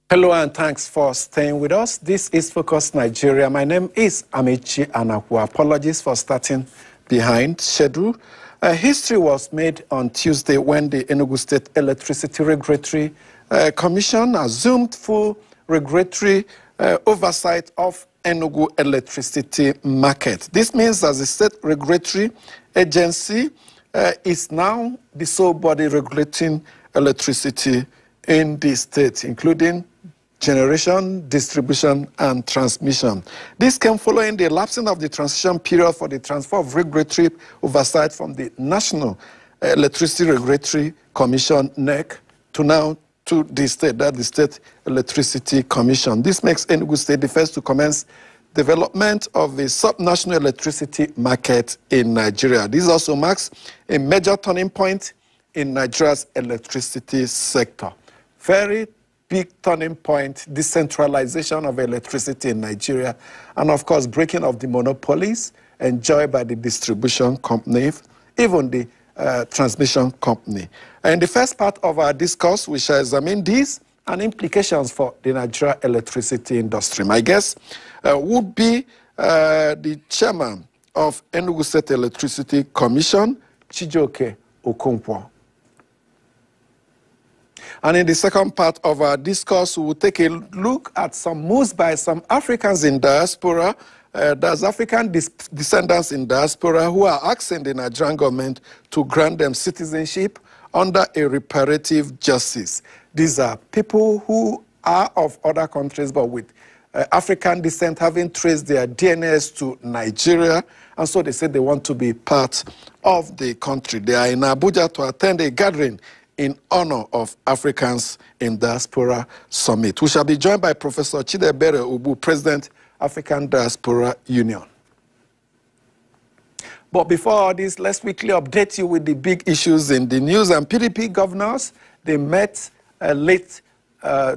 Hello and thanks for staying with us. This is Focus Nigeria. My name is Amechi Anakwa. Apologies for starting behind schedule. History was made on Tuesday when the Enugu State Electricity Regulatory Commission assumed full regulatory oversight of Enugu electricity market. This means that the state regulatory agency is now the sole body regulating electricity in the state, including generation, distribution, and transmission. This came following the elapsing of the transition period for the transfer of regulatory oversight from the National Electricity Regulatory Commission, NEC, to now to the state, that the State Electricity Commission. This makes Enugu State the first to commence development of the sub-national electricity market in Nigeria. This also marks a major turning point in Nigeria's electricity sector. Very big turning point, decentralization of electricity in Nigeria, and of course, breaking of the monopolies enjoyed by the distribution company, even the transmission company. In the first part of our discourse, we shall examine these and implications for the Nigeria electricity industry. My guest would be the chairman of Enugu State Electricity Commission, Chijioke Okonkwo. And in the second part of our discourse, we will take a look at some moves by some Africans in diaspora, there's African descendants in diaspora who are asking the Nigerian government to grant them citizenship under a reparative justice. These are people who are of other countries but with African descent, having traced their DNAs to Nigeria, and so they said they want to be part of the country. They are in Abuja to attend a gathering in honor of Africans in Diaspora Summit. We shall be joined by Professor Chidebere Ubu, President, African Diaspora Union. But before all this, let's quickly update you with the big issues in the news. And PDP governors, they met late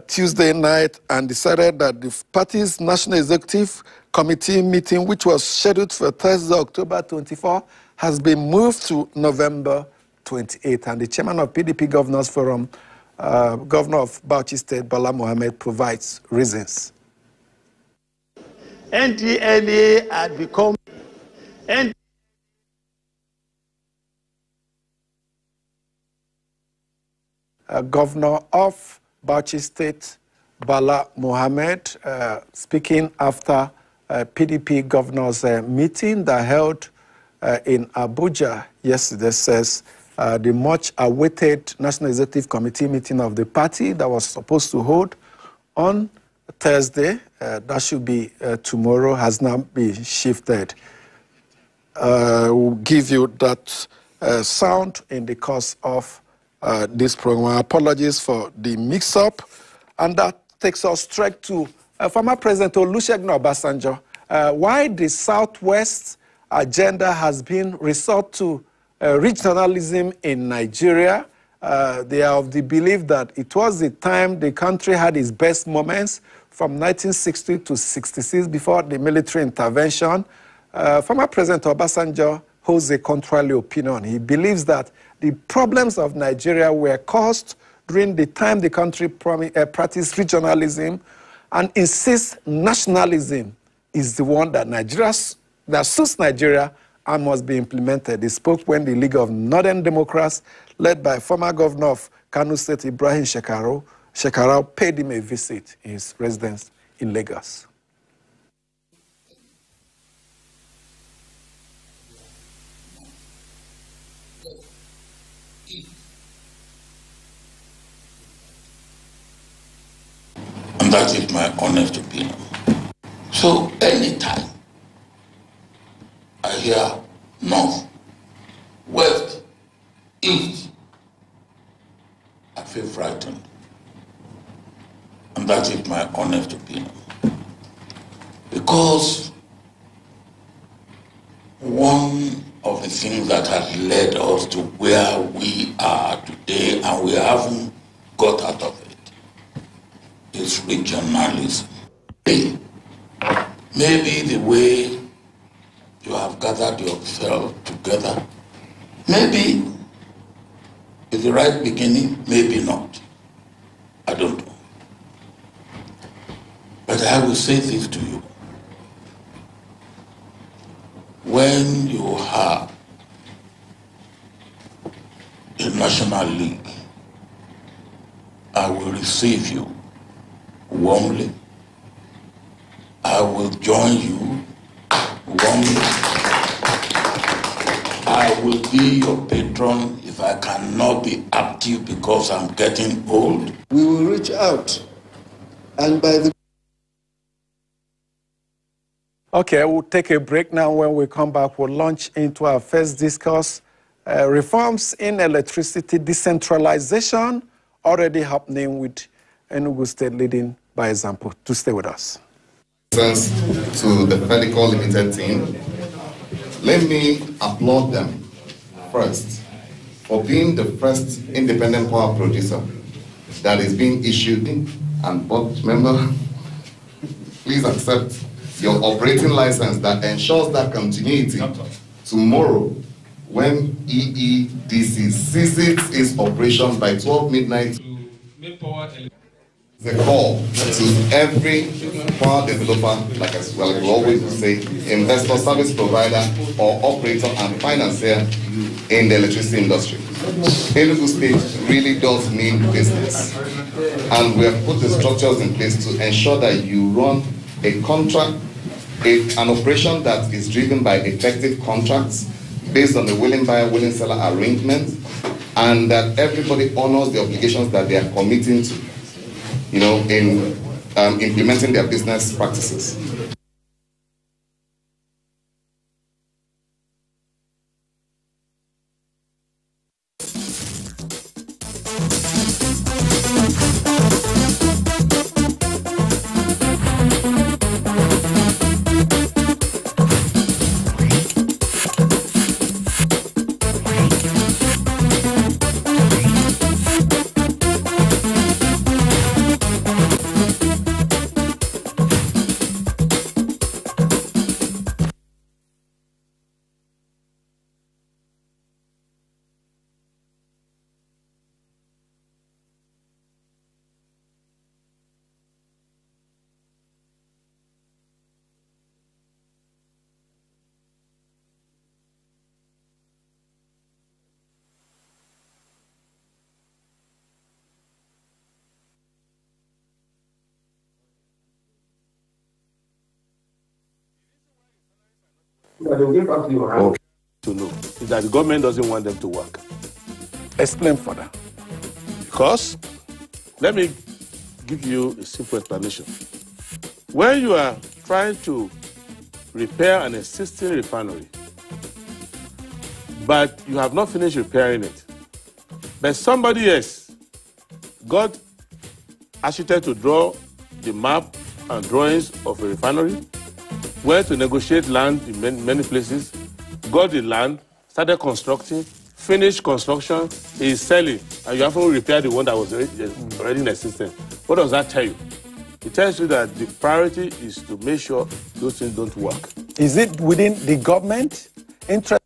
Tuesday night and decided that the party's National Executive Committee meeting, which was scheduled for Thursday, October 24, has been moved to November 28. And the chairman of PDP Governors Forum, Governor of Bauchi State, Bala Mohammed, provides reasons. NDLA had become Governor of Bauchi State, Bala Mohammed, speaking after PDP governors' meeting that held in Abuja yesterday, says the much-awaited National Executive Committee meeting of the party that was supposed to hold on Thursday, that should be tomorrow, has now been shifted. We'll give you that sound in the course of this program. Apologies for the mix-up. And that takes us straight to former President Olusegun Obasanjo. Why the Southwest agenda has been resort to regionalism in Nigeria. They are of the belief that it was the time the country had its best moments from 1960 to 66 before the military intervention. Former President Obasanjo holds a contrary opinion. He believes that the problems of Nigeria were caused during the time the country practiced regionalism and insists nationalism is the one that suits Nigeria and must be implemented. He spoke when the League of Northern Democrats, led by former governor of Kano State, Ibrahim Shekarau, paid him a visit in his residence in Lagos. And that is my honest opinion. So anytime I hear north, west, east, I feel frightened. And that is my honest opinion. Because one of the things that has led us to where we are today, and we haven't got out of it, is regionalism. Maybe the way you have gathered yourself together, maybe it's the right beginning, maybe not. I don't know. I will say this to you. When you have a national league, I will receive you warmly. I will join you warmly. I will be your patron if I cannot be active because I'm getting old. We will reach out, and by the... Okay, we'll take a break now. When we come back, we'll launch into our first discourse. Reforms in electricity decentralization already happening with Enugu State leading by example. To stay with us. Thanks to the Medical Limited team. Let me applaud them first for being the first independent power producer that is being issued. And board member, please accept your operating license that ensures that continuity tomorrow when EEDC ceases its operation by 12 midnight. The call to every power developer, like we always say, investor, service provider, or operator and financier in the electricity industry. Enugu State really does mean business, and we have put the structures in place to ensure that you run a contract, an operation that is driven by effective contracts based on the willing buyer, willing seller arrangement, and that everybody honors the obligations that they are committing to, in implementing their business practices. Okay. To know is that the government doesn't want them to work. Explain further. Because, let me give you a simple explanation. When you are trying to repair an existing refinery, but you have not finished repairing it, but somebody else got architect to draw the map and drawings of a refinery, went to negotiate land in many places, got the land, started constructing, finished construction, is selling, and you haven't repaired the one that was already in existence. What does that tell you? It tells you that the priority is to make sure those things don't work. Is it within the government interest?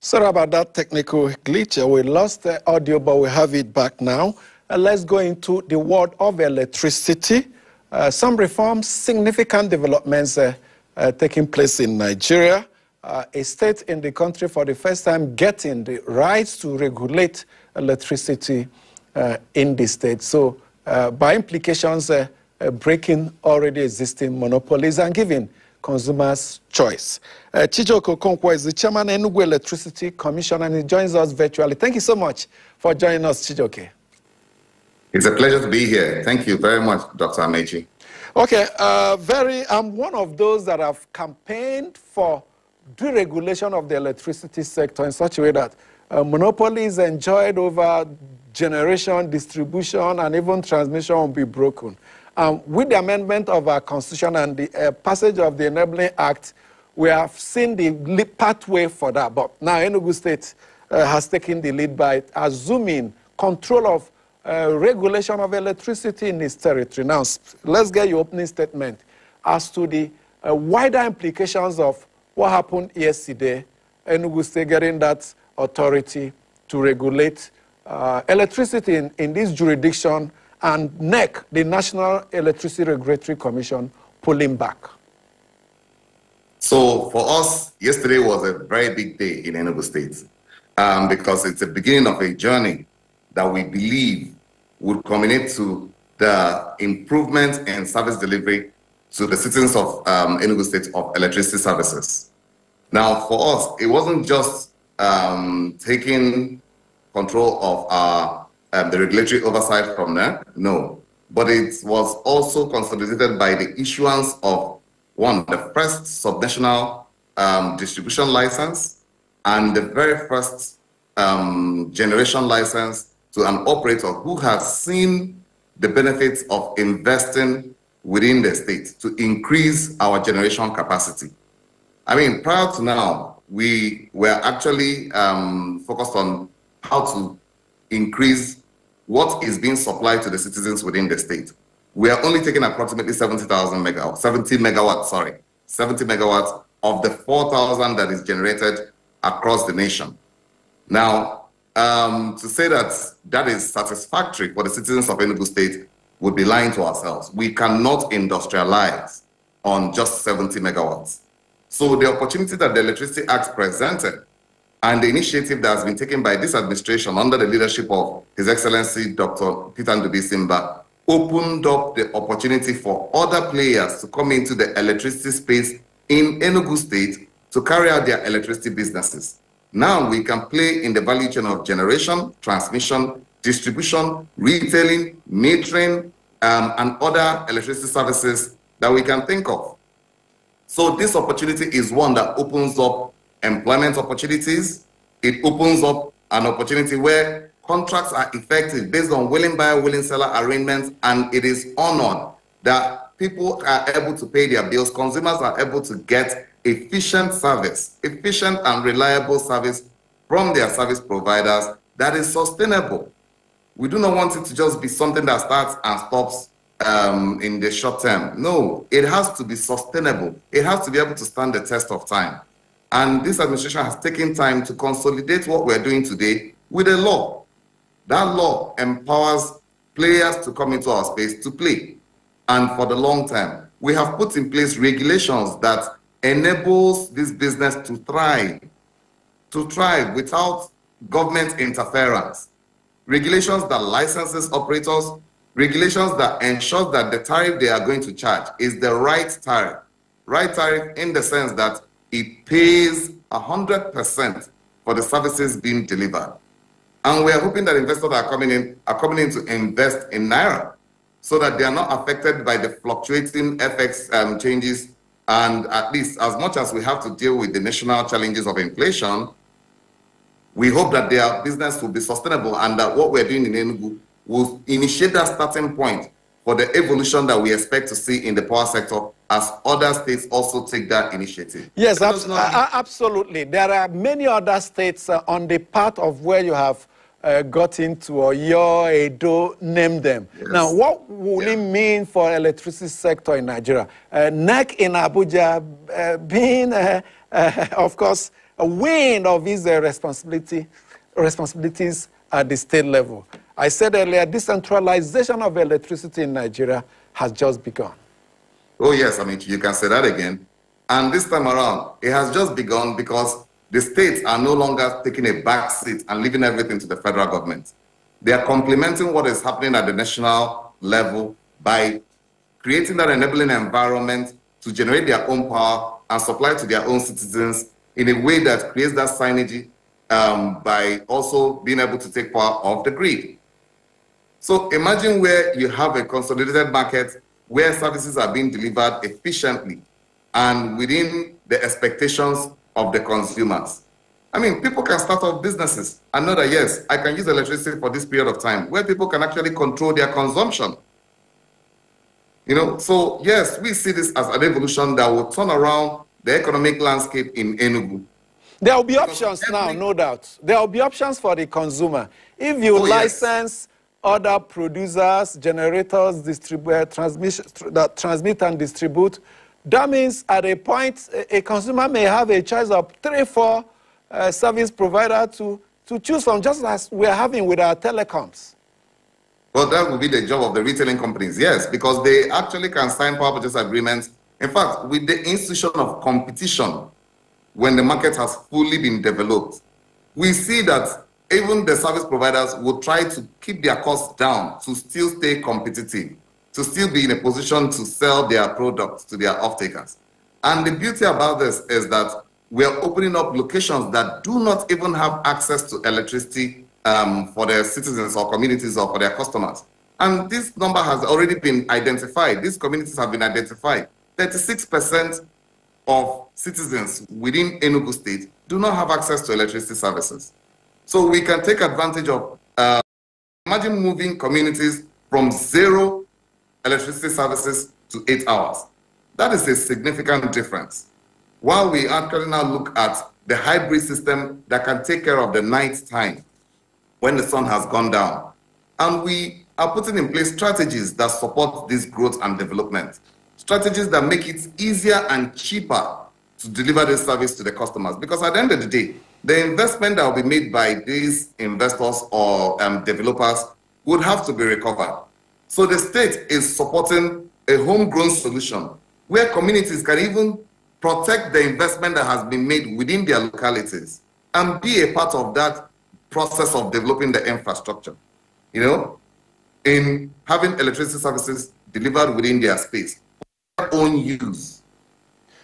Sorry about that technical glitch. We lost the audio, but we have it back now. Let's go into the world of electricity. Some reforms, significant developments taking place in Nigeria, a state in the country for the first time getting the rights to regulate electricity in the state. So by implications, breaking already existing monopolies and giving consumers choice. Chijioke Okonkwo is the chairman of Enugu Electricity Commission, and he joins us virtually. Thank you so much for joining us, Chijioke. It's a pleasure to be here. Thank you very much, Dr. Amechi. Okay, I'm one of those that have campaigned for deregulation of the electricity sector in such a way that monopolies enjoyed over generation, distribution, and even transmission will be broken. With the amendment of our constitution and the passage of the Enabling Act, we have seen the pathway for that. But now Enugu State has taken the lead by assuming control of regulation of electricity in its territory. Now, let's get your opening statement as to the wider implications of what happened yesterday, Enugu State getting that authority to regulate electricity in this jurisdiction and NEC, the National Electricity Regulatory Commission, pulling back? So for us, yesterday was a very big day in Enugu State because it's the beginning of a journey that we believe would culminate to the improvement in service delivery to the citizens of Enugu State of electricity services. Now, for us, it wasn't just taking control of the regulatory oversight from there, no, but it was also consolidated by the issuance of the first subnational distribution license and the very first generation license to an operator who has seen the benefits of investing within the state to increase our generation capacity. I mean, prior to now, we were actually focused on how to increase what is being supplied to the citizens within the state. We are only taking approximately 70 megawatts of the 4,000 that is generated across the nation. Now, to say that that is satisfactory for the citizens of Enugu State would be lying to ourselves. We cannot industrialize on just 70 megawatts. So the opportunity that the Electricity Act presented and the initiative that has been taken by this administration under the leadership of His Excellency Dr. Peter Ndubuisi opened up the opportunity for other players to come into the electricity space in Enugu State to carry out their electricity businesses. Now we can play in the value chain of generation, transmission, distribution, retailing, metering, and other electricity services that we can think of. So this opportunity is one that opens up employment opportunities. It opens up an opportunity where contracts are effective based on willing buyer, willing seller arrangements, and it is honored that people are able to pay their bills, consumers are able to get efficient service, efficient and reliable service from their service providers that is sustainable. We do not want it to just be something that starts and stops in the short term. No, it has to be sustainable. It has to be able to stand the test of time. And this administration has taken time to consolidate what we're doing today with a law. That law empowers players to come into our space to play. And for the long term, we have put in place regulations that enables this business to thrive without government interference. Regulations that licenses operators, regulations that ensures that the tariff they are going to charge is the right tariff. Right tariff in the sense that it pays 100% for the services being delivered. And we are hoping that investors are coming in to invest in Naira so that they are not affected by the fluctuating FX changes. And at least as much as we have to deal with the national challenges of inflation, we hope that their business will be sustainable and that what we're doing in Enugu will initiate that starting point for the evolution that we expect to see in the power sector as other states also take that initiative. Yes, absolutely. There are many other states on the path of where you have got into, Oyo, Edo, name them. Yes. Now, what will it mean for electricity sector in Nigeria? NEC in Abuja being, of course, a wing of his responsibilities at the state level. I said earlier, decentralization of electricity in Nigeria has just begun. Oh, yes, I mean, you can say that again. And this time around, it has just begun because the states are no longer taking a back seat and leaving everything to the federal government. They are complementing what is happening at the national level by creating that enabling environment to generate their own power and supply to their own citizens in a way that creates that synergy by also being able to take power off the grid. So imagine where you have a consolidated market where services are being delivered efficiently and within the expectations of the consumers. I mean, people can start up businesses and know that, yes, I can use electricity for this period of time, where people can actually control their consumption. You know, so yes, we see this as an evolution that will turn around the economic landscape in Enugu. There will be options now, no doubt. There will be options for the consumer. If you license other producers, generators, that transmit and distribute, that means at a point, a consumer may have a choice of 3 or 4 service providers to choose from, just as we're having with our telecoms. Well, that would be the job of the retailing companies, yes, because they actually can sign power purchase agreements. In fact, with the institution of competition, when the market has fully been developed, we see that even the service providers will try to keep their costs down to still stay competitive, to still be in a position to sell their products to their off-takers. And the beauty about this is that we are opening up locations that do not even have access to electricity for their citizens or communities or for their customers. And this number has already been identified. These communities have been identified. 36% of citizens within Enugu State do not have access to electricity services. So we can take advantage of, imagine moving communities from 0 electricity services to 8 hours. That is a significant difference. While we actually now look at the hybrid system that can take care of the night time when the sun has gone down. And we are putting in place strategies that support this growth and development. Strategies that make it easier and cheaper to deliver this service to the customers. Because at the end of the day, the investment that will be made by these investors or developers would have to be recovered. So the state is supporting a homegrown solution where communities can even protect the investment that has been made within their localities and be a part of that process of developing the infrastructure, you know, in having electricity services delivered within their space, for their own use.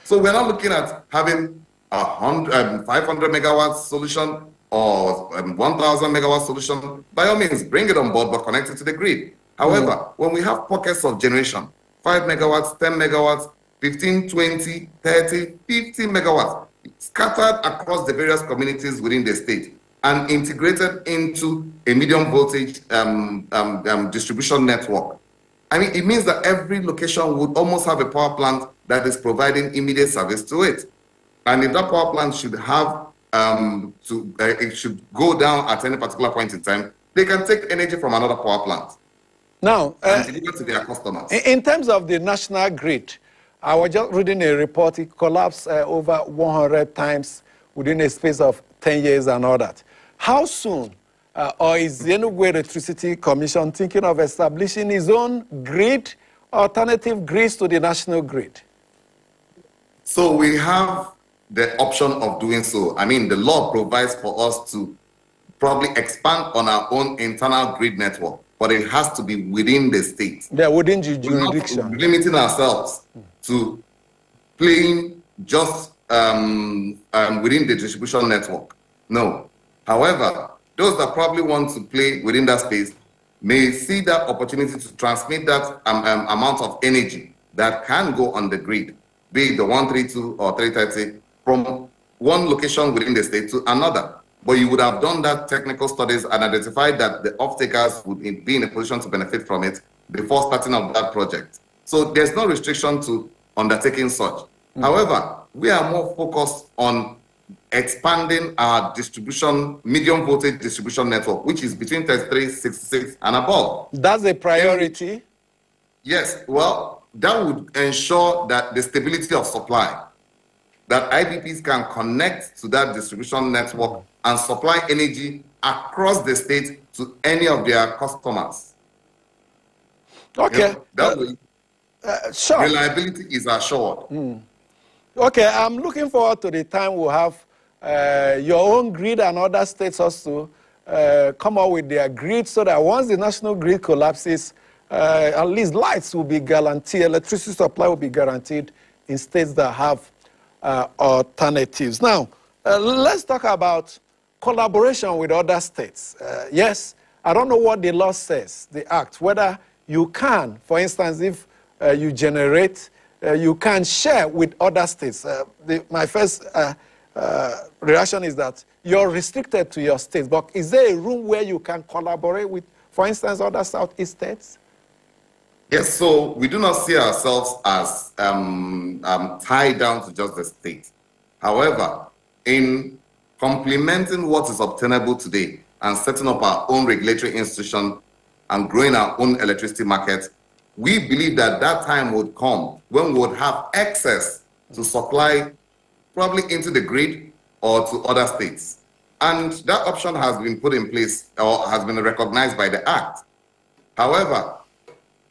So we're not looking at having a 500 megawatt solution or 1,000 megawatt solution. By all means, bring it on board, but connect it to the grid. However, when we have pockets of generation, 5 megawatts, 10 megawatts, 15, 20, 30, 50 megawatts, scattered across the various communities within the state and integrated into a medium voltage distribution network. I mean, it means that every location would almost have a power plant that is providing immediate service to it. And if that power plant should have it should go down at any particular point in time, they can take energy from another power plant. Now, and deliver to their customers. In terms of the national grid, I was just reading a report. It collapsed over 100 times within a space of 10 years and all that. How soon, or is the Enugu Electricity Commission thinking of establishing its own grid, alternative grids to the national grid? So we have the option of doing so. I mean, the law provides for us to probably expand on our own internal grid network, but it has to be within the state. Yeah, within the jurisdiction. We're not limiting ourselves to playing just within the distribution network. No. However, those that probably want to play within that space may see that opportunity to transmit that amount of energy that can go on the grid, be it the 132 or 330, from one location within the state to another. But you would have done that technical studies and identified that the off-takers would be in a position to benefit from it before starting up that project. So there's no restriction to undertaking such. However, we are more focused on expanding our distribution, medium voltage distribution network, which is between 33, 66 and above. That's a priority? Yes, well, that would ensure that the stability of supply, that IPPs can connect to that distribution network and supply energy across the state to any of their customers. Okay. You know, that way, sure. reliability is assured. Okay, I'm looking forward to the time we'll have your own grid and other states also come up with their grid so that once the national grid collapses, at least lights will be guaranteed, electricity supply will be guaranteed in states that have alternatives. Now, let's talk about collaboration with other states. Yes, I don't know what the law says, the act, whether you can, for instance, if you generate, you can share with other states. My first reaction is that you're restricted to your states, but is there a room where you can collaborate with, for instance, other Southeast states? Yes, so we do not see ourselves as tied down to just the state. However, in complementing what is obtainable today and setting up our own regulatory institution and growing our own electricity market, we believe that that time would come when we would have access to supply probably into the grid or to other states. And that option has been put in place or has been recognized by the Act. However,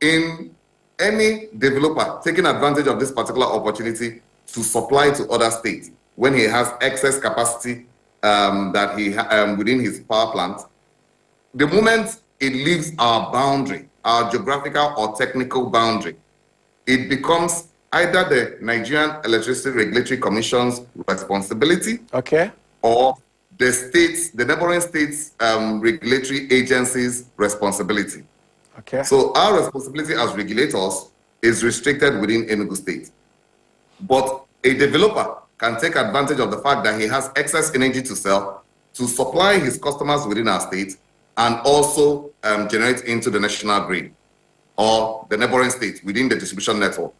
in any developer taking advantage of this particular opportunity to supply to other states when he has excess capacity that he within his power plant, the moment it leaves our boundary, our geographical or technical boundary, it becomes either the Nigerian Electricity Regulatory Commission's responsibility, okay, or the states, the neighboring states' regulatory agencies' responsibility. okay. So our responsibility as regulators is restricted within Enugu State. But a developer can take advantage of the fact that he has excess energy to sell to supply his customers within our state and also generate into the national grid or the neighboring state within the distribution network.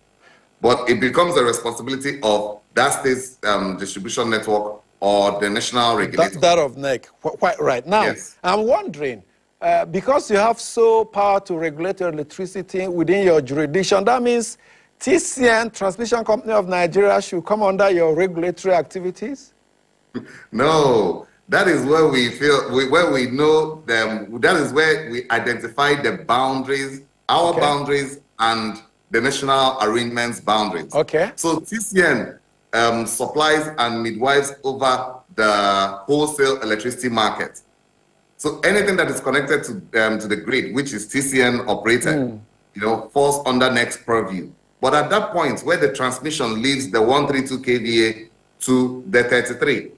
But it becomes the responsibility of that state's distribution network or the national regulator. That of NEC, quite right. Now, Yes. I'm wondering, because you have so power to regulate your electricity within your jurisdiction, that means TCN, Transmission Company of Nigeria, should come under your regulatory activities? No, that is where we feel, where we know them, that is where we identify the boundaries, our boundaries and the national arrangements boundaries. Okay. So TCN supplies and midwives over the wholesale electricity market. So anything that is connected to the grid, which is TCN operated, you know, falls under NEC's purview. But at that point, where the transmission leaves the 132 kVA to the 33,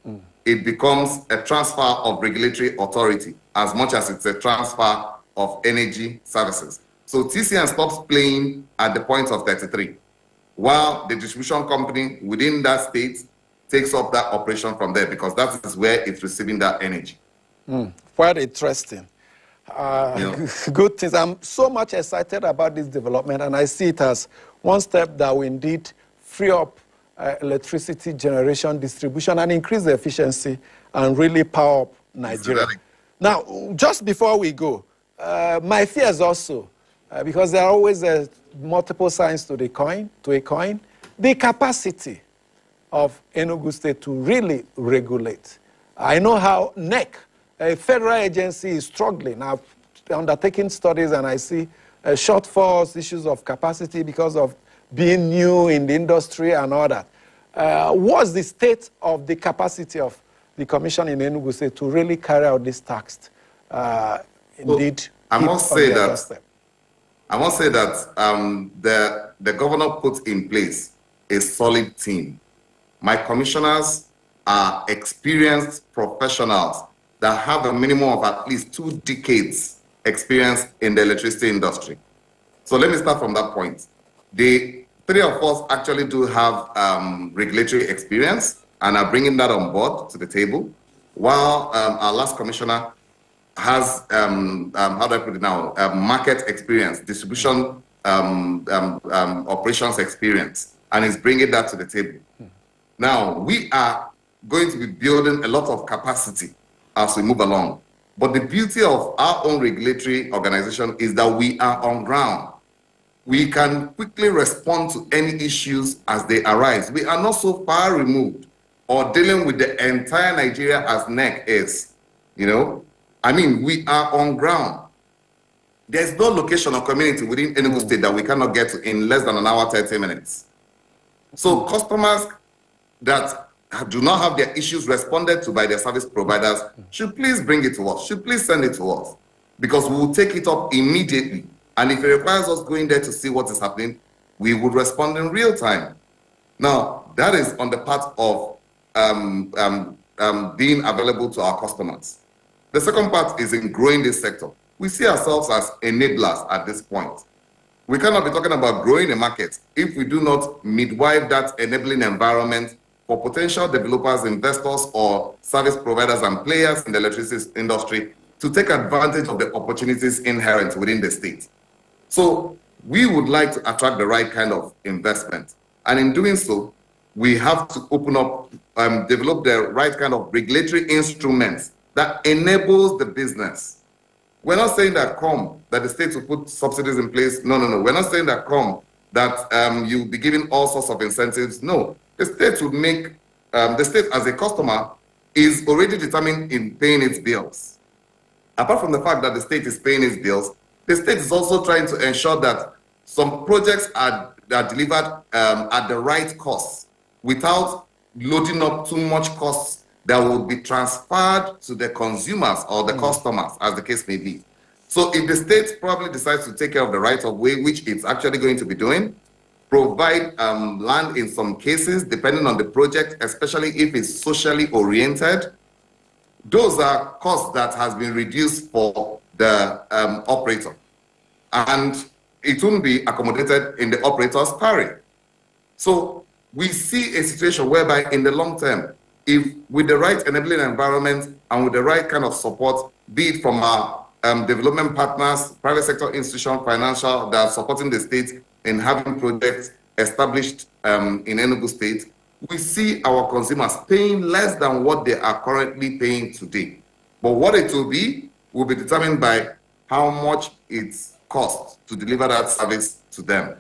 it becomes a transfer of regulatory authority as much as it's a transfer of energy services. So TCN stops playing at the point of 33, while the distribution company within that state takes up that operation from there, because that is where it's receiving that energy. Quite interesting. Good things. I'm so much excited about this development, and I see it as one step that will indeed free up electricity generation, distribution, and increase the efficiency and really power up Nigeria. Exactly. Now, just before we go, my fears also, because there are always multiple sides to a coin, the capacity of Enugu State to really regulate. I know how NEC, a federal agency, is struggling. I've undertaken studies and I see shortfalls, issues of capacity because of being new in the industry and all that. What's the state of the capacity of the commission in Enugu State to really carry out this task? Indeed, I must say that the governor put in place a solid team. My commissioners are experienced professionals that have a minimum of at least 2 decades experience in the electricity industry. So let me start from that point. The 3 of us actually do have regulatory experience and are bringing that on board to the table, while our last commissioner has, how do I put it now, market experience, distribution operations experience, and is bringing that to the table. Now, we are going to be building a lot of capacity as we move along. But the beauty of our own regulatory organization is that we are on ground. We can quickly respond to any issues as they arise. We are not so far removed or dealing with the entire Nigeria as NEC is, you know. I mean, we are on ground. There's no location or community within Enugu State that we cannot get to in less than an hour, 30 minutes. So customers that do not have their issues responded to by their service providers should please bring it to us, should please send it to us, because we will take it up immediately. And if it requires us going there to see what is happening, we would respond in real time. Now, that is on the part of being available to our customers. The second part is in growing this sector. We see ourselves as enablers at this point. We cannot be talking about growing a market if we do not midwife that enabling environment for potential developers, investors, or service providers and players in the electricity industry to take advantage of the opportunities inherent within the state. So we would like to attract the right kind of investment. And in doing so, we have to open up, develop the right kind of regulatory instruments that enables the business. We're not saying that that the state will put subsidies in place. No. We're not saying that that you'll be giving all sorts of incentives. No, the state would make, the state as a customer is already determined in paying its bills. Apart from the fact that the state is paying its bills, The state is also trying to ensure that some projects are delivered at the right cost without loading up too much costs that will be transferred to the consumers or the customers, as the case may be. So if the state probably decides to take care of the right of way, which it's actually going to be doing, provide land in some cases, depending on the project, especially if it's socially oriented, those are costs that has been reduced for the operator. And it won't be accommodated in the operator's tariff. So we see a situation whereby in the long term, if with the right enabling environment and with the right kind of support, be it from our development partners, private sector institution, financial, that are supporting the state in having projects established in Enugu State, we see our consumers paying less than what they are currently paying today. But what it will be determined by how much it costs to deliver that service to them.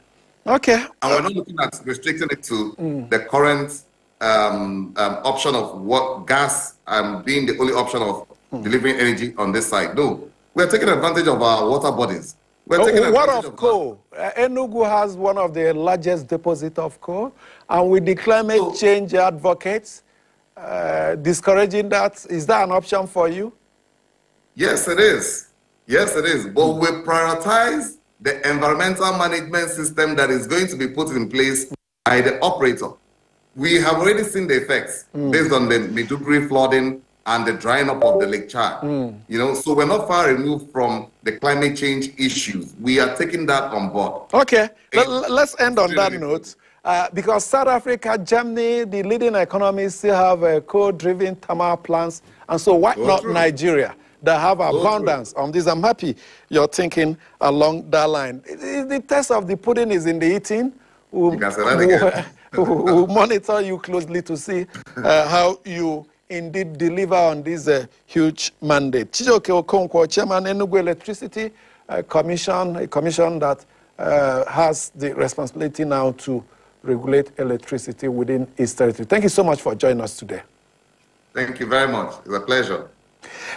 Okay. And we're not looking at restricting it to the current option of what gas being the only option of delivering energy on this side. No, we're taking advantage of our water bodies. What of coal? Enugu has one of the largest deposits of coal, and with the climate change advocates discouraging that, is that an option for you? Yes, it is. Yes, it is. But we prioritize the environmental management system that is going to be put in place by the operator. We have already seen the effects based on the Maiduguri flooding and the drying up of the Lake Chad. You know, so we're not far removed from the climate change issues. We are taking that on board. Okay, let's end on that note. Because South Africa, Germany, the leading economies still have coal-driven thermal plants, and so why not Nigeria that have abundance on this? I'm happy you're thinking along that line. The test of the pudding is in the eating. We'll monitor you closely to see how you indeed deliver on this huge mandate. Chijoke Okonkwo, Chairman, Enugu Electricity Commission, a commission that has the responsibility now to regulate electricity within its territory. Thank you so much for joining us today. Thank you very much. It's a pleasure.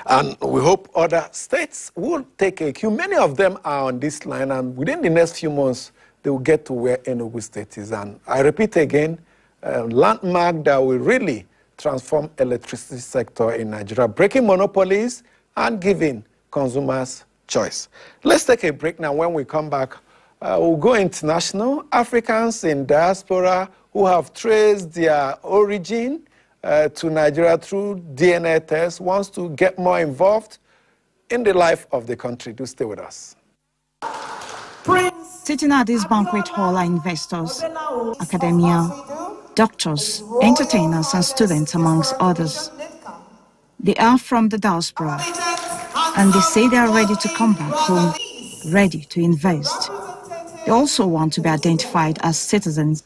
And we hope other states will take a cue. Many of them are on this line, and within the next few months, they will get to where Enugu State is. And I repeat again, a landmark that will really transform electricity sector in Nigeria, breaking monopolies and giving consumers choice. Let's take a break now. When we come back, we'll go international. Africans in diaspora who have traced their origin to Nigeria through DNA tests wants to get more involved in the life of the country. Do stay with us. Sitting at this banquet hall are investors, academia, doctors, entertainers, and students, amongst others. They are from the diaspora, and they say they are ready to come back home, ready to invest. They also want to be identified as citizens,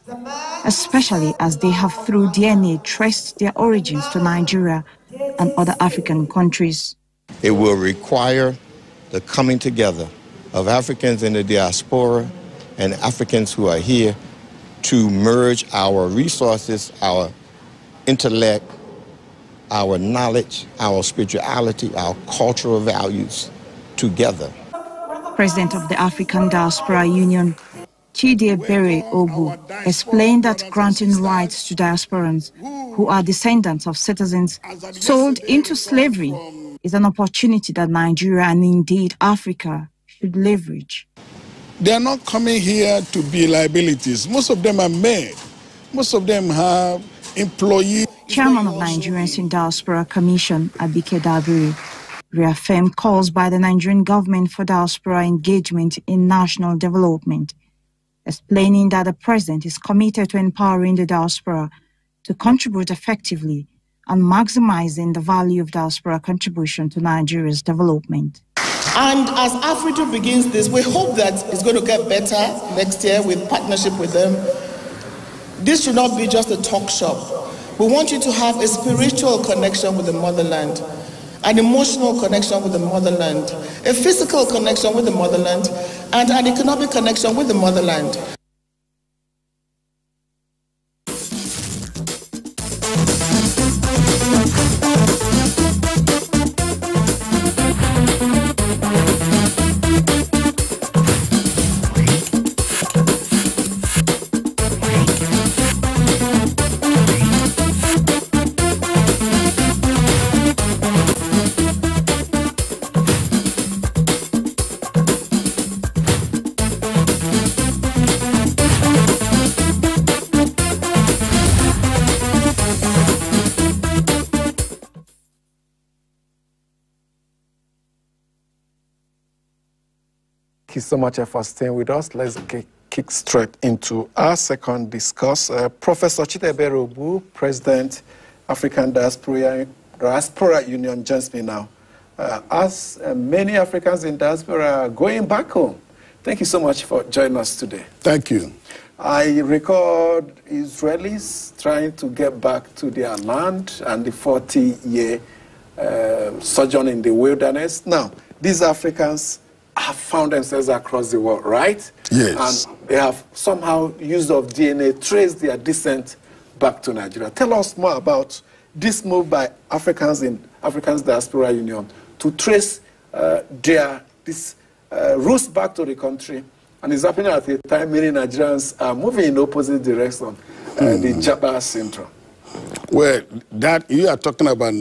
especially as they have through DNA traced their origins to Nigeria and other African countries. It will require the coming together of Africans in the diaspora and Africans who are here to merge our resources, our intellect, our knowledge, our spirituality, our cultural values together. President of the African Diaspora Union, Chidiebere Ogu, explained that granting rights to diasporans who are descendants of citizens sold into slavery is an opportunity that Nigeria and indeed Africa should leverage. They are not coming here to be liabilities. Most of them are made. Most of them have employees. Chairman of Nigerians in Diaspora Commission, Abike Dabiri, reaffirmed calls by the Nigerian government for diaspora engagement in national development, explaining that the president is committed to empowering the diaspora to contribute effectively and maximizing the value of diaspora contribution to Nigeria's development. And as Africa begins this, we hope that it's going to get better next year with partnership with them. This should not be just a talk shop. We want you to have a spiritual connection with the motherland, an emotional connection with the motherland, a physical connection with the motherland, and an economic connection with the motherland. you so much for staying with us. Let's kick straight into our second discuss. Professor Chidebere Obu, President, African Diaspora Union, joins me now. As many Africans in diaspora are going back home, thank you so much for joining us today. Thank you. I record Israelis trying to get back to their land and the 40-year sojourn in the wilderness. Now, these Africans have found themselves across the world, right? Yes. And they have somehow used of DNA, traced their descent back to Nigeria. Tell us more about this move by Africans in Africans Diaspora Union to trace this roots back to the country. And it's happening at a time many Nigerians are moving in opposite direction, the Japa syndrome. Well, that you are talking about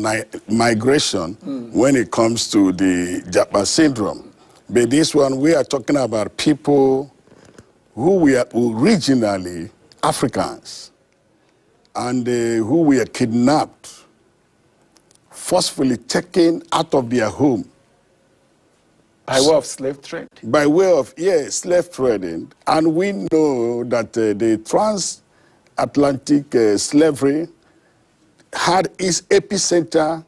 migration when it comes to the Japa syndrome. But this one, we are talking about people who were originally Africans and who were kidnapped, forcefully taken out of their home. By way of slave trade? By way of, slave trading. And we know that the transatlantic slavery had its epicenter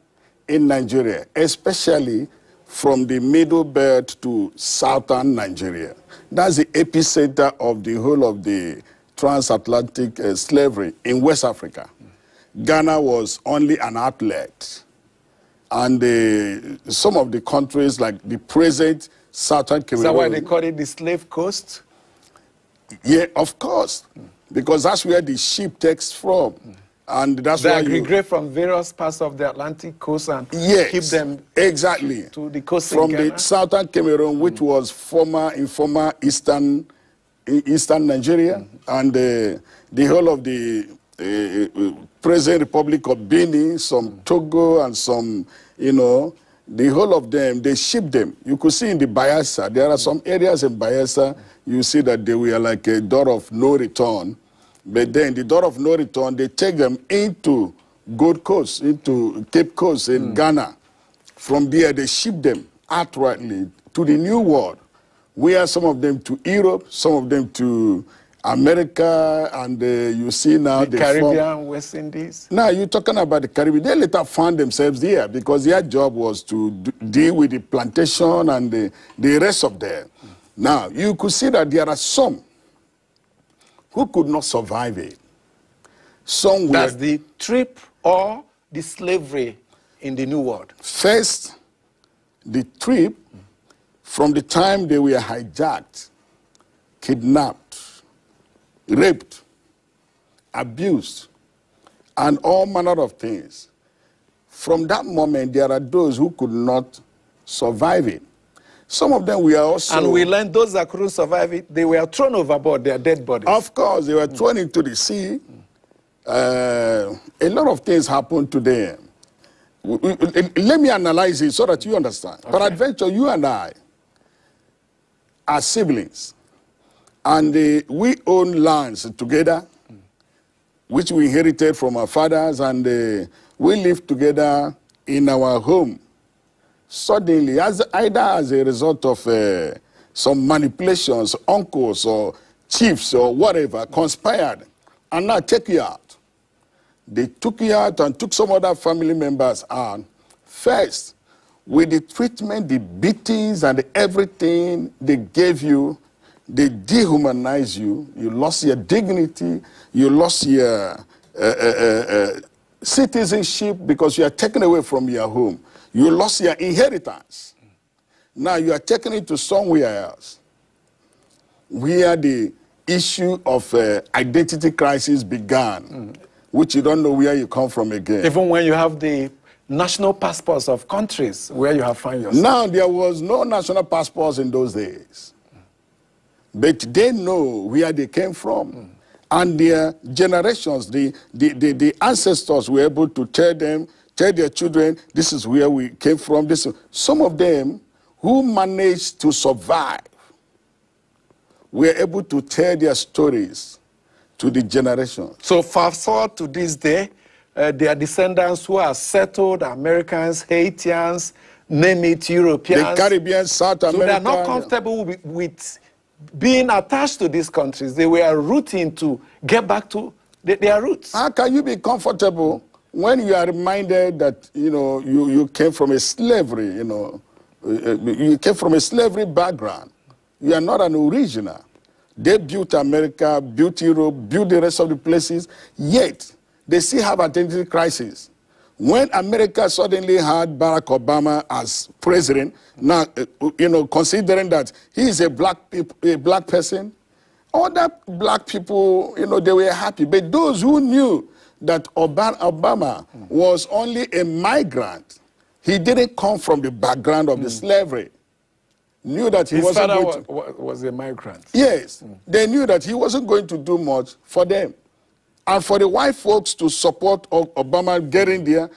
in Nigeria, especially from the Middle Belt to southern Nigeria. That's the epicenter of the whole of the transatlantic slavery in West Africa. Ghana was only an outlet. And some of the countries, like the present southern Cameroon. Is that why they call it the slave coast? Yeah, of course. Because that's where the ship takes from. And that's they why aggregate from various parts of the Atlantic coast and keep them exactly to the coast from in Ghana? the southern Cameroon, which was informal eastern Nigeria, and the whole of the present Republic of Benin, some Togo, and some, the whole of them, they ship them. You could see in the Bayelsa, there are some areas in Bayelsa, you see that they were like a door of no return. But then the door of no return, they take them into Gold Coast, into Cape Coast in Ghana. From there, they ship them outrightly to the New World, where some of them to Europe, some of them to America, and you see now the Caribbean, West Indies. Now you're talking about the Caribbean. They later found themselves there because their job was to deal with the plantation and the rest of them. Now you could see that there are some who could not survive it. Some were. That's the trip or the slavery in the New World. First, the trip from the time they were hijacked, kidnapped, raped, abused, and all manner of things. From that moment, there are those who could not survive it. Some of them were also... And we learned those that couldn't survive it, they were thrown overboard, their dead bodies. Of course, they were thrown into the sea. A lot of things happened to them. Let me analyze it so that you understand. Okay. Peradventure, you and I are siblings. And we own lands together, which we inherited from our fathers, and we live together in our home. Suddenly, either as a result of some manipulations, uncles or chiefs or whatever conspired, and now take you out. They took you out and took some other family members out. First, with the treatment, the beatings, and everything they gave you, they dehumanize you. You lost your dignity. You lost your citizenship because you are taken away from your home. You lost your inheritance. Now you are taking it to somewhere else, where the issue of identity crisis began, which you don't know where you come from again. Even when you have the national passports of countries where you have found yourself. Now, there was no national passports in those days. But they know where they came from. And their generations, the ancestors were able to tell their children, this is where we came from. Some of them who managed to survive were able to tell their stories to the generations. So fast forward to this day, their descendants who are settled, Americans, Haitians, name it, Europeans. The Caribbean, South America. So they are not comfortable with being attached to these countries. They were rooting to get back to their roots. How can you be comfortable when you are reminded that, you know, you came from a slavery, you know, you came from a slavery background. You are not an original. They built America, built Europe, built the rest of the places, yet they still have identity crisis. When America suddenly had Barack Obama as president, now, you know, considering that he is a black person, other black people, you know, they were happy. But those who knew that Obama was only a migrant, he didn't come from the background of the slavery, knew that he His wasn't father going to, was a migrant. Yes, they knew that he wasn't going to do much for them. And for the white folks to support Obama getting there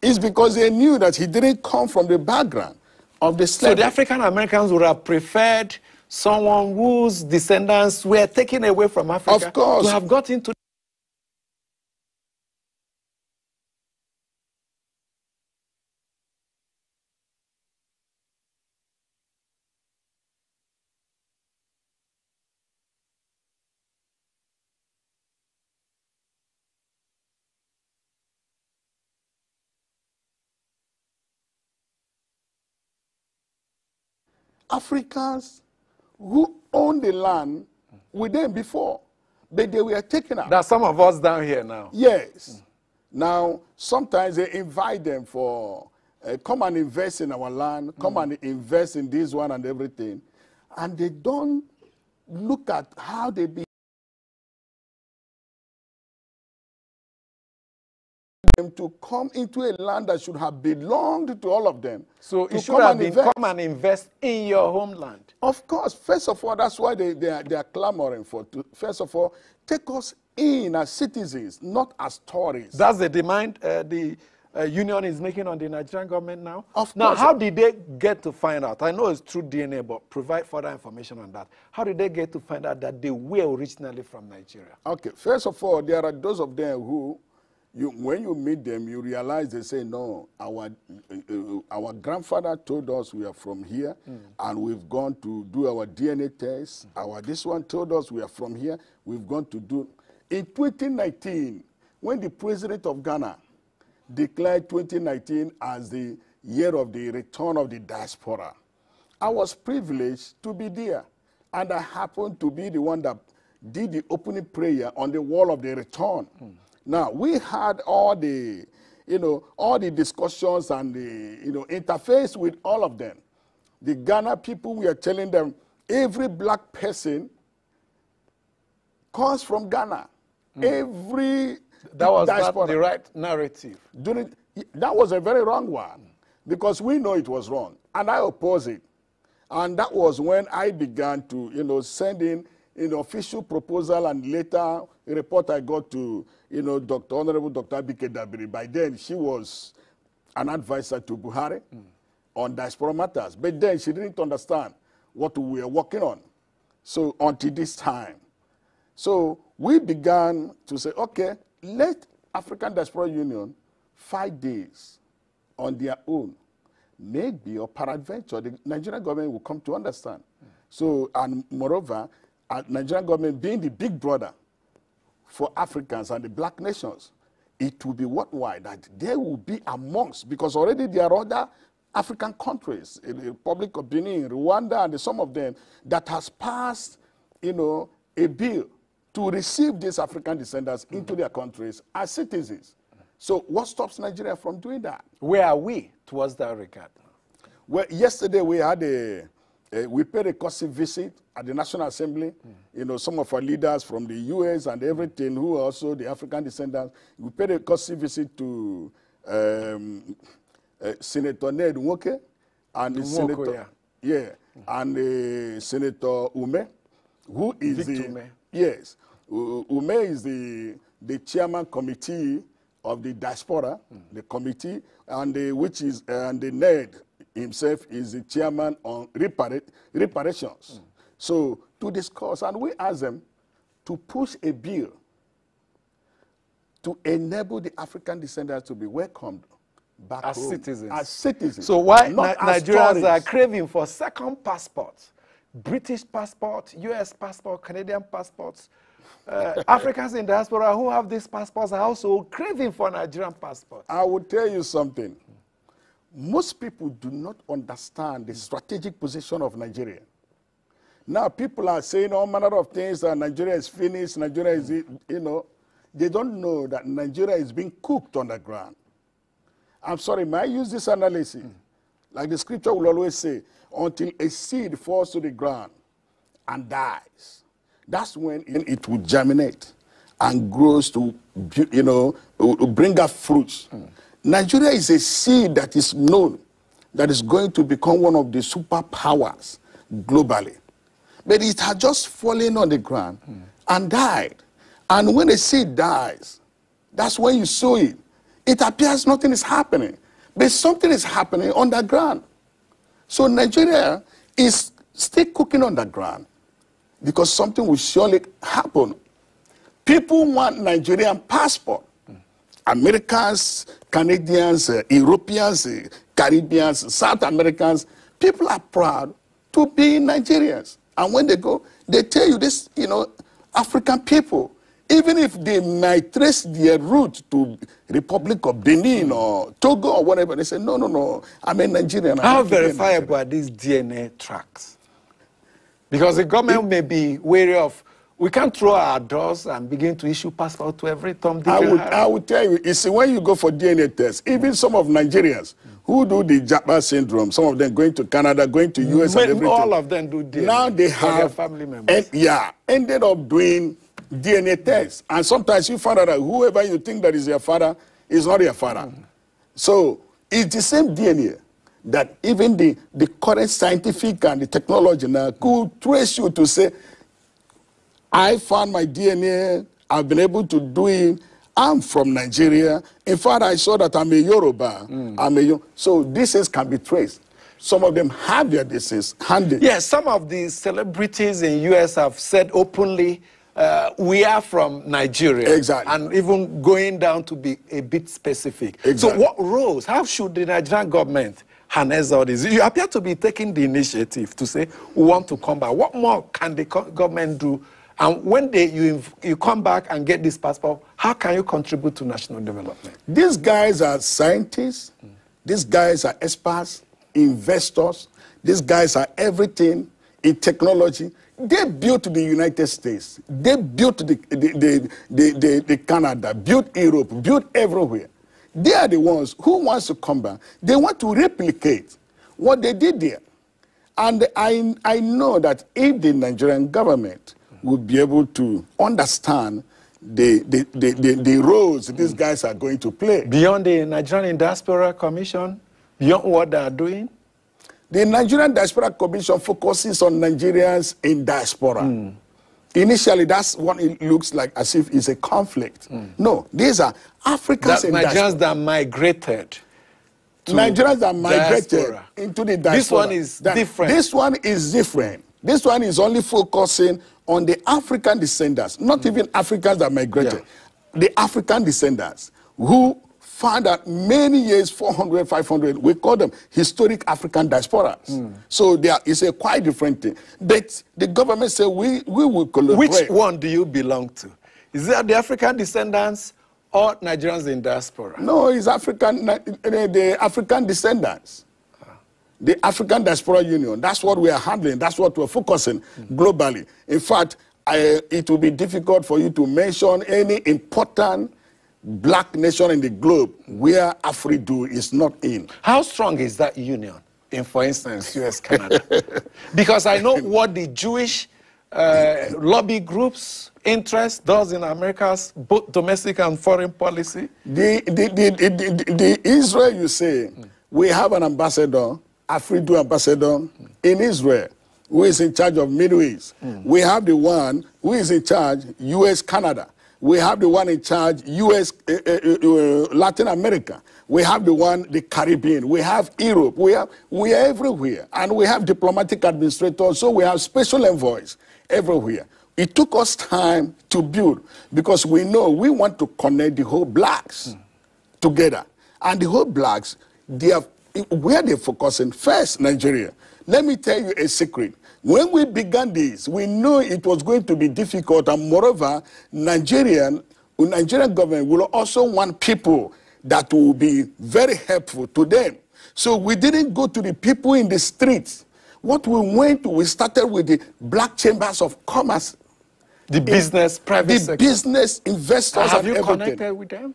is because they knew that he didn't come from the background of the slavery. So the African Americans would have preferred someone whose descendants were taken away from Africa Of course. to have got into. Africans who owned the land with them before, but they were taken out. There's some of us down here now. Yes. Now, sometimes they invite them for, come and invest in our land, come and invest in this one and everything. And they don't look at how they be them to come into a land that should have belonged to all of them. So it should have been come and invest in your homeland. Of course, first of all, that's why they are clamoring for. First of all, take us in as citizens, not as tourists. That's the demand the union is making on the Nigerian government now. Of now, course. how did they get to find out? I know it's through DNA, but provide further information on that. How did they get to find out that they were originally from Nigeria? Okay, first of all, there are those of them who, when you meet them, you realize they say, no, our grandfather told us we are from here, and we've gone to do our DNA test. This one told us we are from here, we've gone to do. In 2019, when the president of Ghana declared 2019 as the year of the return of the diaspora, I was privileged to be there. And I happened to be the one that did the opening prayer on the wall of the return. Now, we had all the, all the discussions and the, interface with all of them. The Ghana people, we are telling them, every black person comes from Ghana. Every that was diaspora. Not the right narrative. That was a very wrong one, because we know it was wrong, and I oppose it. And that was when I began to, send in official proposal, and later a report I got to, Honorable Dr. Abike Dabiri. By then, she was an advisor to Buhari on diaspora matters. But then she didn't understand what we were working on. So until this time. So we began to say, okay, let African Diaspora Union 5 days on their own. Maybe, or peradventure, the Nigerian government will come to understand. So, and moreover, Nigerian government being the big brother for Africans and the black nations, it will be worthwhile that they will be amongst, because already there are other African countries, in the Republic of Benin, Rwanda, and some of them, that has passed, a bill to receive these African descendants into their countries as citizens. So what stops Nigeria from doing that? Where are we towards that regard? Well, yesterday we had we paid a courtesy visit at the National Assembly. Some of our leaders from the US and everything, who are also the African descendants, we paid a courtesy visit to Senator Ned Nwoke and Senator, and Senator Ume, who is Ume. Yes, Ume is the chairman committee of the diaspora, the committee, and which is the Ned himself is the chairman on reparations. So to discuss, and we asked them to push a bill to enable the African descendants to be welcomed back as home citizens. as citizens. So why not as Nigerians are tourists. craving for second passports? British passport, US passport, Canadian passports. Africans in diaspora who have these passports are also craving for Nigerian passports. I will tell you something. Most people do not understand the strategic position of Nigeria. Now people are saying all manner of things that Nigeria is finished, Nigeria is, you know, they don't know that Nigeria is being cooked on the ground. I'm sorry, may I use this analysis? Like the scripture will always say, until a seed falls to the ground and dies, that's when it will germinate and grows to, you know, bring up fruits. Nigeria is a seed that is known that is going to become one of the superpowers globally. But it had just fallen on the ground and died. And when a seed dies, that's when you sow it. It appears nothing is happening, but something is happening underground. So Nigeria is still cooking underground because something will surely happen. People want Nigerian passport. Americans, Canadians, Europeans, Caribbeans, South Americans, people are proud to be Nigerians. And when they go, they tell you this, you know, African people, even if they might trace their route to Republic of Benin or Togo or whatever, they say, no, no, no, I'm a Nigerian. How verifiable are these DNA tracks? Because the government may be wary of, we can't throw our doors and begin to issue passport to every Tom, Dick, and Harry. I would tell you, see, when you go for DNA tests, even some of Nigerians who do the Japa syndrome, some of them going to Canada, going to US and everything. All of them do DNA. Now they have their family members. Ended up doing DNA tests. And sometimes you find out that whoever you think that is your father is not your father. So it's the same DNA that even the current scientific and the technology now could trace you to say, I found my DNA, I've been able to do it, I'm from Nigeria. In fact, I saw that I'm a Yoruba. So disease can be traced. Some of them have their disease handy. Yes, some of the celebrities in US have said openly, we are from Nigeria. Exactly. And even going down to be a bit specific. Exactly. So what roles, how should the Nigerian government harness all this? You appear to be taking the initiative to say, we want to come back. What more can the government do? And when you come back and get this passport, how can you contribute to national development? These guys are scientists. These guys are experts, investors. These guys are everything in technology. They built the United States. They built the Canada, built Europe, built everywhere. They are the ones who wants to come back. They want to replicate what they did there. And I know that if the Nigerian government would be able to understand the roles these guys are going to play. Beyond the Nigerian Diaspora Commission, beyond what they are doing? The Nigerian Diaspora Commission focuses on Nigerians in diaspora. Initially, that's what it looks like, as if it's a conflict. No, these are Africans in diaspora. Nigerians that migrated. Nigerians that migrated diaspora. Into the diaspora. This one is different. This one is different. This one is only focusing on the African descendants, not even Africans that migrated. Yeah. The African descendants who found out many years, 400, 500, we call them historic African diasporas. So it's a quite different thing. But the government said we will collaborate. Which one do you belong to? Is that the African descendants or Nigerians in diaspora? No, it's the African descendants. The African Diaspora Union, that's what we are handling, that's what we're focusing globally. In fact, it will be difficult for you to mention any important black nation in the globe where Afridu is not in. How strong is that union in, for instance, US, Canada? Because I know what the Jewish lobby groups' interest does in America's both domestic and foreign policy. The Israel, you say, we have an ambassador, Afridu ambassador in Israel, who is in charge of Middle East. We have the one who is in charge, US, Canada. We have the one in charge, US, Latin America. We have the one, the Caribbean. We have Europe. We are everywhere. And we have diplomatic administrators, so we have special envoys everywhere. It took us time to build because we know we want to connect the whole blacks together. And the whole blacks, where they're focusing, first, Nigeria. Let me tell you a secret. When we began this, we knew it was going to be difficult, and moreover, Nigerian government will also want people that will be very helpful to them. So we didn't go to the people in the streets. What we started with the black chambers of commerce. The business, private sector. The business investors Have and you everything. connected with them?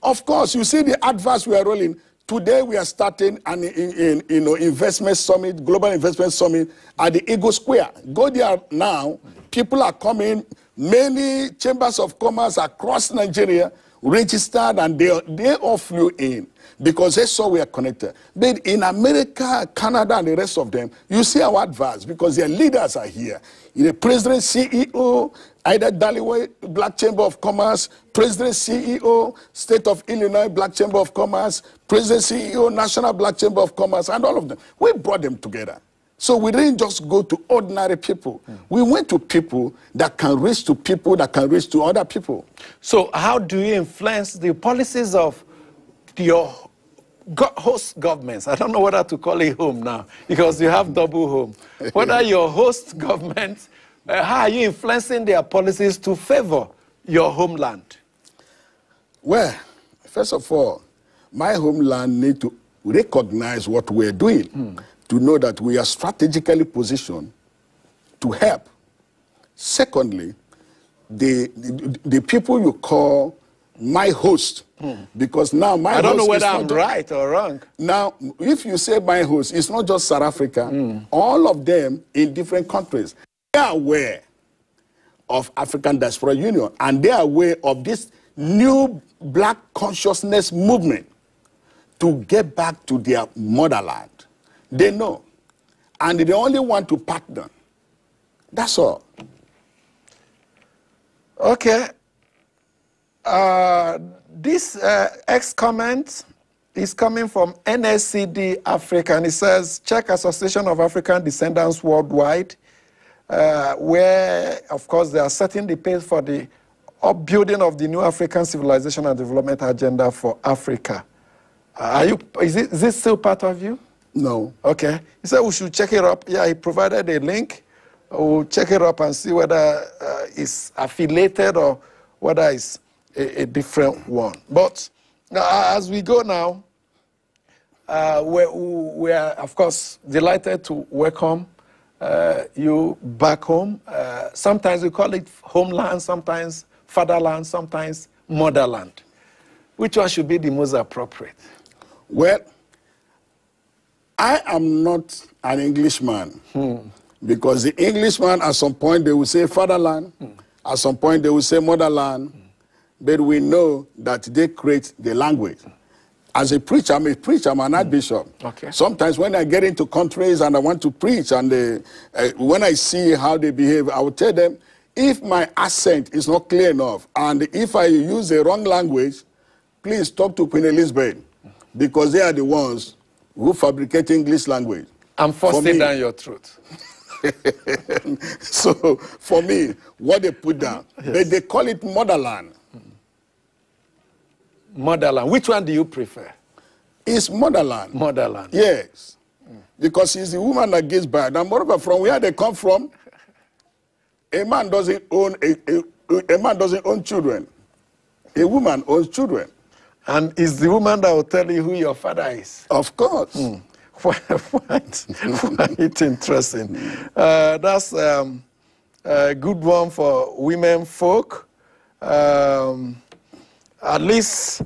Of course, you see the adverts we are rolling. Today we are starting an investment summit, global investment summit at the Eagle Square. Go there now. People are coming. Many chambers of commerce across Nigeria registered, and they all flew in because they saw we are connected. But in America, Canada, and the rest of them, you see our adverts because their leaders are here. The president, CEO, either Daliway Black Chamber of Commerce, President, CEO, State of Illinois Black Chamber of Commerce, President, CEO, National Black Chamber of Commerce, and all of them. We brought them together. So we didn't just go to ordinary people. We went to people that can reach to people that can reach to other people. So how do you influence the policies of your host governments? I don't know whether to call it home now, because you have double home. Whether your host governments, how are you influencing their policies to favor your homeland? Well, first of all, my homeland need to recognize what we're doing, to know that we are strategically positioned to help. Secondly, the people you call my host, because now my host, I don't know whether I'm right or wrong. Now, if you say my host, it's not just South Africa, all of them in different countries. They are aware of African Diaspora Union, and they are aware of this new black consciousness movement to get back to their motherland. They know, and they only want to partner. That's all. Okay. This X comment is coming from NSCD Africa, and it says, Czech Association of African Descendants Worldwide, where, of course, they are setting the pace for the upbuilding of the new African civilization and development agenda for Africa. Is this still part of you? No. Okay. He said we should check it up. Yeah, he provided a link. We'll check it up and see whether it's affiliated or whether it's a different one. But as we go now, we are, of course, delighted to welcome you back home. Sometimes we call it homeland, sometimes fatherland, sometimes motherland. Which one should be the most appropriate? Well, I am not an Englishman, because the Englishman, at some point, they will say fatherland, at some point, they will say motherland, but we know that they create the language. As a preacher, I'm an archbishop. Okay. Sometimes when I get into countries and I want to preach, and when I see how they behave, I will tell them, if my accent is not clear enough, and if I use the wrong language, please talk to Queen Elizabeth, because they are the ones who fabricate English language. I'm forcing down your throat. So, for me, what they put down, they call it motherland. Motherland. Which one do you prefer? It's motherland. Motherland. Yes. Because it's the woman that gives birth. And moreover, from where they come from, a man doesn't own children. A woman owns children. And it's the woman that will tell you who your father is. Of course. Quite interesting. That's a good one for women folk. At least